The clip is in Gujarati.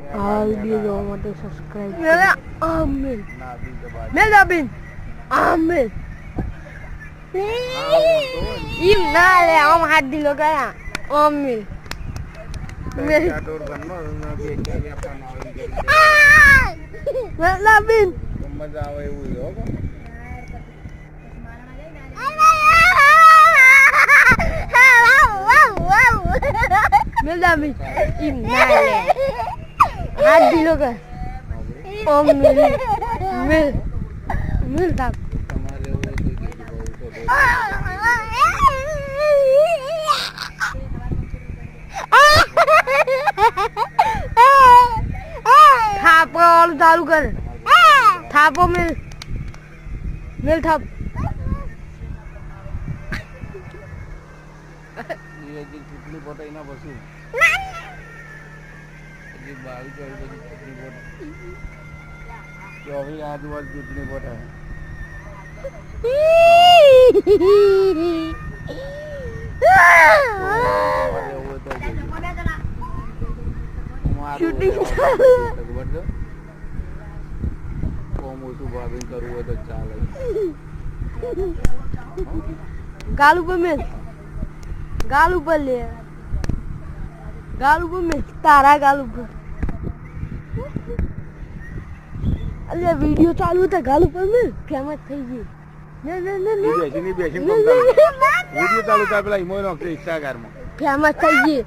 આ વિડિયો જોવા માટે સબસ્ક્રાઇબ કરો. આમેન મેલાબિન આમેન ઈમ ના લે આમ હાથ દીલો ગયા આમેન મેલાબિન મજા આવે એવું હો મેલાબિન ઈમ ના લે હાથ દીલો કે આમેન મેલ મેલ તા તમારે એવું થાપો ચાલુ કર થાપો મેલ મેલ થાપ ચૂંટણી પોતા એના પછી હજી 22 ચૂંટણી પોતા ચોવીસ આજુબાજુ ચૂંટણી પોતા કરવું હોય તો ચાલે ગાલ ઉપર મેલ ગાલ ઉપર લે ગાલ ઉપર મેલ તારા ગાલ ઉપર અલે વિડિયો ચાલુ હતા ગાલ ઉપર મેલ ફેમસ થઈ ગઈ ને બેસી વિડિયો ચાલુ થાય પેલા ઇમો નો ઇન્સ્ટાગ્રામ માં ફેમસ થઈ ગઈ